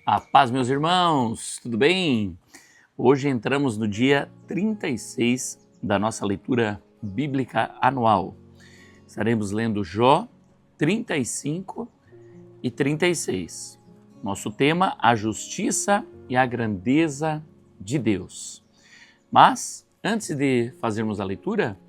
A paz, meus irmãos, tudo bem? Hoje entramos no dia 36 da nossa leitura bíblica anual. Estaremos lendo Jó 35 e 36. Nosso tema, a justiça e a grandeza de Deus. Mas, antes de fazermos a leitura,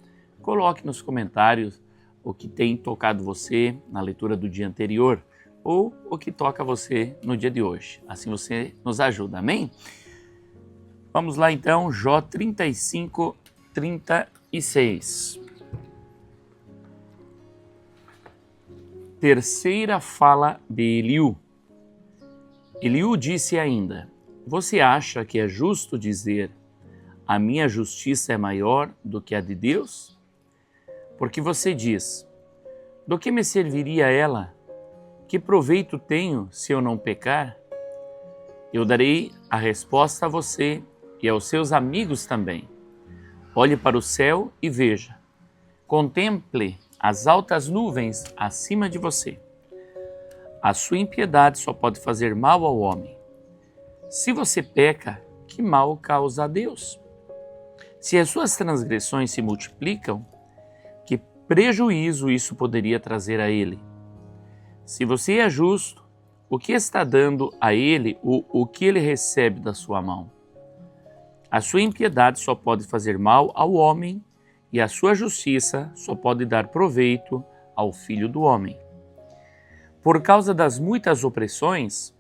coloque nos comentários o que tem tocado você na leitura do dia anterior ou o que toca você no dia de hoje. Assim você nos ajuda, amém? Vamos lá então, Jó 35, 36. Terceira fala de Eliú. Eliú disse ainda: você acha que é justo dizer, a minha justiça é maior do que a de Deus? Porque você diz, do que me serviria ela? Que proveito tenho se eu não pecar? Eu darei a resposta a você e aos seus amigos também. Olhe para o céu e veja. Contemple as altas nuvens acima de você. A sua impiedade só pode fazer mal ao homem. Se você peca, que mal causa a Deus? Se as suas transgressões se multiplicam, que prejuízo isso poderia trazer a ele? Se você é justo, o que está dando a ele o que ele recebe da sua mão? A sua impiedade só pode fazer mal ao homem e a sua justiça só pode dar proveito ao Filho do Homem. Por causa das muitas opressões,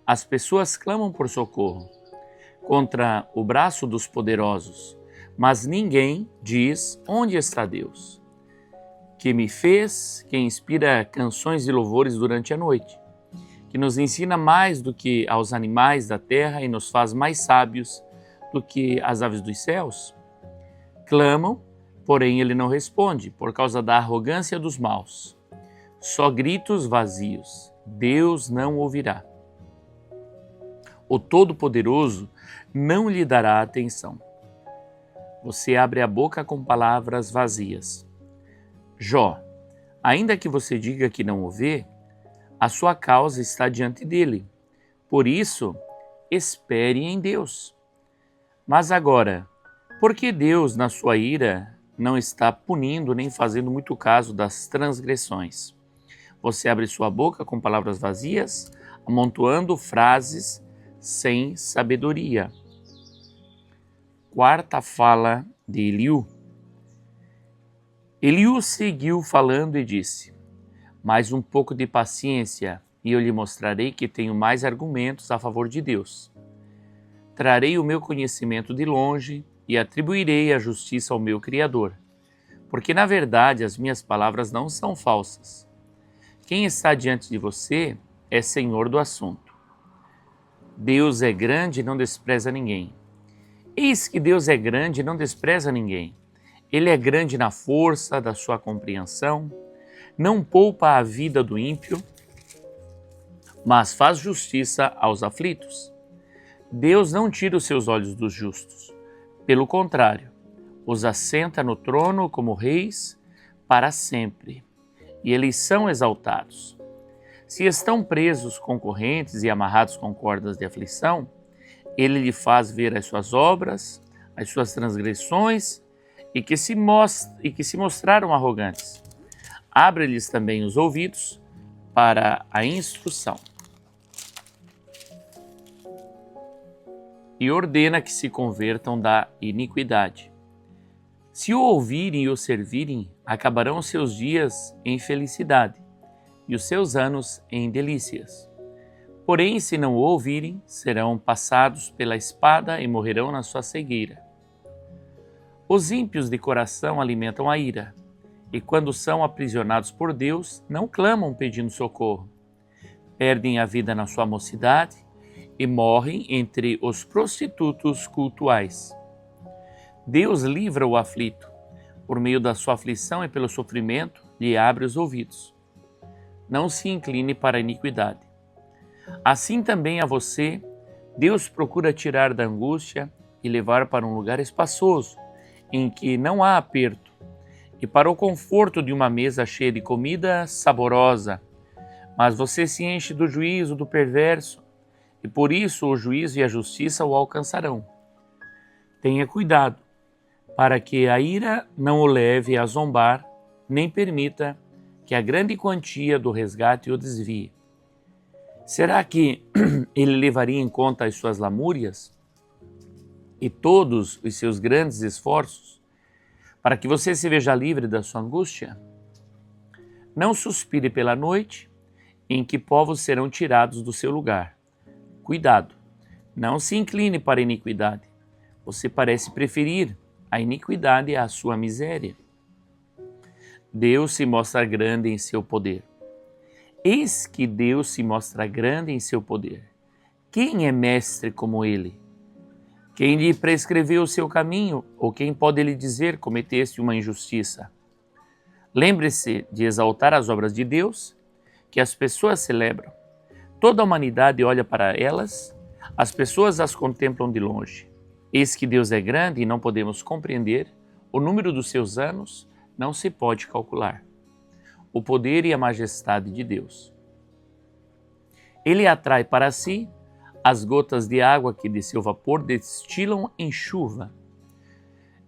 as pessoas clamam por socorro contra o braço dos poderosos, mas ninguém diz onde está Deus, que me fez, que inspira canções de louvores durante a noite, que nos ensina mais do que aos animais da terra e nos faz mais sábios do que as aves dos céus? Clamam, porém ele não responde, por causa da arrogância dos maus. Só gritos vazios, Deus não ouvirá. O Todo-Poderoso não lhe dará atenção. Você abre a boca com palavras vazias. Jó, ainda que você diga que não o vê, a sua causa está diante dele. Por isso, espere em Deus. Mas agora, por que Deus, na sua ira, não está punindo nem fazendo muito caso das transgressões? Você abre sua boca com palavras vazias, amontoando frases sem sabedoria. Quarta fala de Eliú. Eliú seguiu falando e disse, mais um pouco de paciência e eu lhe mostrarei que tenho mais argumentos a favor de Deus. Trarei o meu conhecimento de longe e atribuirei a justiça ao meu Criador, porque na verdade as minhas palavras não são falsas. Quem está diante de você é senhor do assunto. Deus é grande e não despreza ninguém. Eis que Deus é grande e não despreza ninguém. Ele é grande na força da sua compreensão, não poupa a vida do ímpio, mas faz justiça aos aflitos. Deus não tira os seus olhos dos justos. Pelo contrário, os assenta no trono como reis para sempre, e eles são exaltados. Se estão presos com correntes e amarrados com cordas de aflição, ele lhe faz ver as suas obras, as suas transgressões, e que se mostraram arrogantes. Abre-lhes também os ouvidos para a instrução. E ordena que se convertam da iniquidade. Se o ouvirem e o servirem, acabarão seus dias em felicidade e os seus anos em delícias. Porém, se não o ouvirem, serão passados pela espada e morrerão na sua cegueira. Os ímpios de coração alimentam a ira, e quando são aprisionados por Deus, não clamam pedindo socorro. Perdem a vida na sua mocidade e morrem entre os prostitutos cultuais. Deus livra o aflito. Por meio da sua aflição e pelo sofrimento, lhe abre os ouvidos. Não se incline para a iniquidade. Assim também a você, Deus procura tirar da angústia e levar para um lugar espaçoso, em que não há aperto, e para o conforto de uma mesa cheia de comida saborosa. Mas você se enche do juízo do perverso e por isso o juízo e a justiça o alcançarão. Tenha cuidado, para que a ira não o leve a zombar, nem permita que a grande quantia do resgate o desvie. Será que ele levaria em conta as suas lamúrias e todos os seus grandes esforços, para que você se veja livre da sua angústia? Não suspire pela noite, em que povos serão tirados do seu lugar. Cuidado, não se incline para a iniquidade. Você parece preferir a iniquidade à sua miséria. Deus se mostra grande em seu poder. Eis que Deus se mostra grande em seu poder. Quem é mestre como ele? Quem lhe prescreveu o seu caminho, ou quem pode lhe dizer cometeste uma injustiça? Lembre-se de exaltar as obras de Deus, que as pessoas celebram. Toda a humanidade olha para elas, as pessoas as contemplam de longe. Eis que Deus é grande e não podemos compreender, o número dos seus anos não se pode calcular. O poder e a majestade de Deus. Ele atrai para si as gotas de água que de seu vapor destilam em chuva,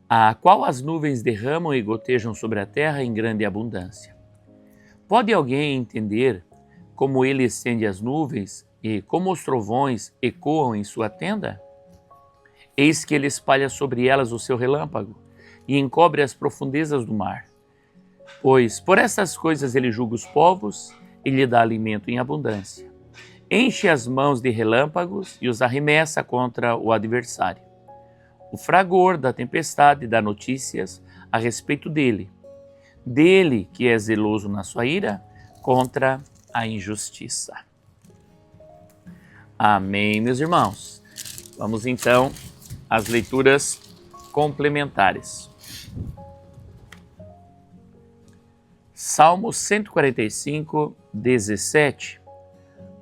a qual as nuvens derramam e gotejam sobre a terra em grande abundância. Pode alguém entender como ele estende as nuvens e como os trovões ecoam em sua tenda? Eis que ele espalha sobre elas o seu relâmpago e encobre as profundezas do mar. Pois por estas coisas ele julga os povos e lhe dá alimento em abundância. Enche as mãos de relâmpagos e os arremessa contra o adversário. O fragor da tempestade dá notícias a respeito dele. Dele que é zeloso na sua ira contra a injustiça. Amém, meus irmãos. Vamos então às leituras complementares. Salmo 145, 17.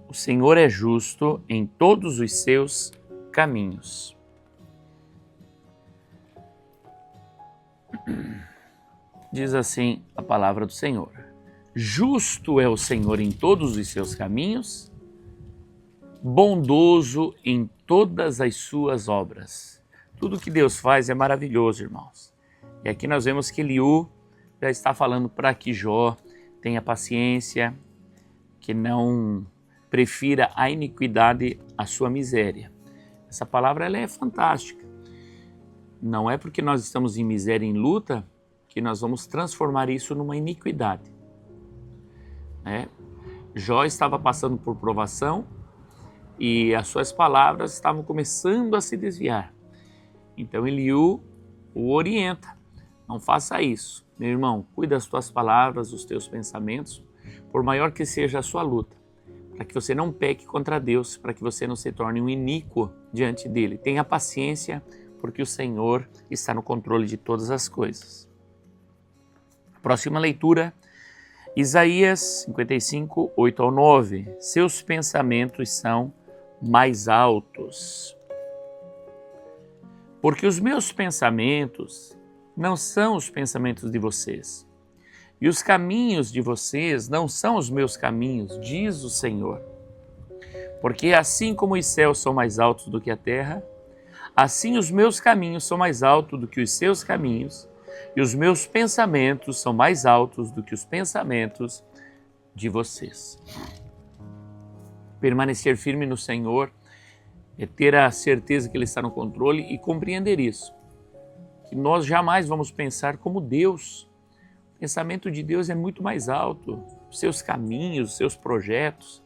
O Senhor é justo em todos os seus caminhos. Diz assim a palavra do Senhor. Justo é o Senhor em todos os seus caminhos, bondoso em todas as suas obras. Tudo que Deus faz é maravilhoso, irmãos. E aqui nós vemos que Eliú já está falando para que Jó tenha paciência, que não prefira a iniquidade à sua miséria. Essa palavra ela é fantástica. Não é porque nós estamos em miséria e em luta que nós vamos transformar isso numa iniquidade. Jó estava passando por provação e as suas palavras estavam começando a se desviar. Então Eliú o orienta, não faça isso. Meu irmão, cuida das tuas palavras, dos teus pensamentos, por maior que seja a sua luta, para que você não peque contra Deus, para que você não se torne um iníquo diante dele. Tenha paciência, porque o Senhor está no controle de todas as coisas. Próxima leitura, Isaías 55, 8 ao 9. Seus pensamentos são mais altos. Porque os meus pensamentos não são os pensamentos de vocês, e os caminhos de vocês não são os meus caminhos, diz o Senhor. Porque assim como os céus são mais altos do que a terra, assim os meus caminhos são mais altos do que os seus caminhos, e os meus pensamentos são mais altos do que os pensamentos de vocês. Permanecer firme no Senhor é ter a certeza que Ele está no controle e compreender isso. Que nós jamais vamos pensar como Deus. O pensamento de Deus é muito mais alto, os seus caminhos, os seus projetos.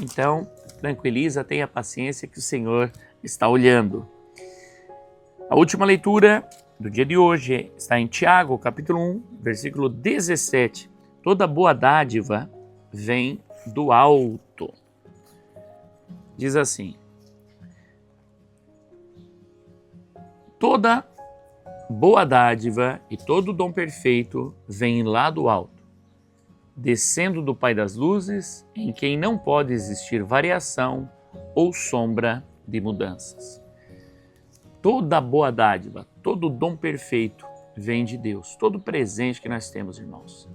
Então, tranquiliza, tenha paciência que o Senhor está olhando. A última leitura do dia de hoje está em Tiago, capítulo 1, versículo 17. Toda boa dádiva vem do alto. Diz assim: toda boa dádiva e todo dom perfeito vem lá do alto, descendo do Pai das luzes, em quem não pode existir variação ou sombra de mudanças. Toda boa dádiva, todo dom perfeito vem de Deus. Todo presente que nós temos, irmãos,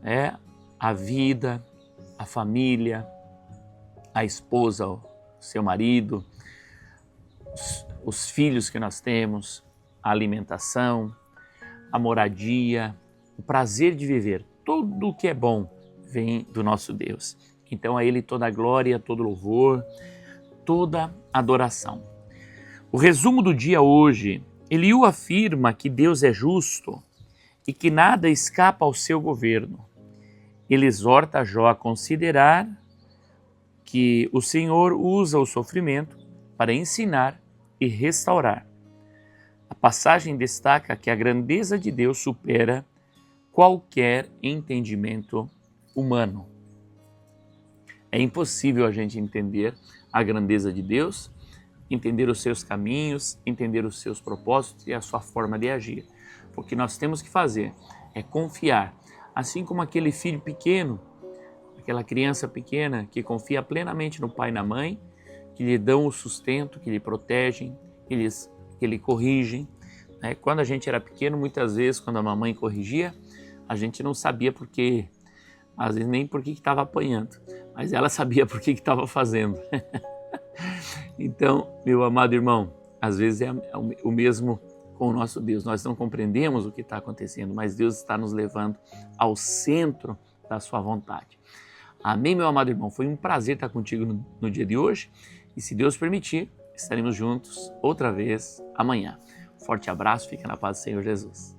é a vida, a família, a esposa, seu marido, os filhos que nós temos, a alimentação, a moradia, o prazer de viver. Tudo o que é bom vem do nosso Deus. Então a Ele toda a glória, todo louvor, toda adoração. O resumo do dia hoje, Eliú afirma que Deus é justo e que nada escapa ao seu governo. Ele exorta Jó a considerar que o Senhor usa o sofrimento para ensinar e restaurar. A passagem destaca que a grandeza de Deus supera qualquer entendimento humano. É impossível a gente entender a grandeza de Deus, entender os seus caminhos, entender os seus propósitos e a sua forma de agir. O que nós temos que fazer é confiar, assim como aquele filho pequeno, aquela criança pequena que confia plenamente no pai e na mãe, que lhe dão o sustento, que lhe protegem, que lhe corrigem. Quando a gente era pequeno, muitas vezes, quando a mamãe corrigia, a gente não sabia por quê, às vezes nem por que estava apanhando, mas ela sabia por que estava fazendo. Então, meu amado irmão, às vezes é o mesmo com o nosso Deus. Nós não compreendemos o que está acontecendo, mas Deus está nos levando ao centro da sua vontade. Amém, meu amado irmão? Foi um prazer estar contigo no dia de hoje e, se Deus permitir, estaremos juntos outra vez amanhã. Forte abraço, fica na paz do Senhor Jesus.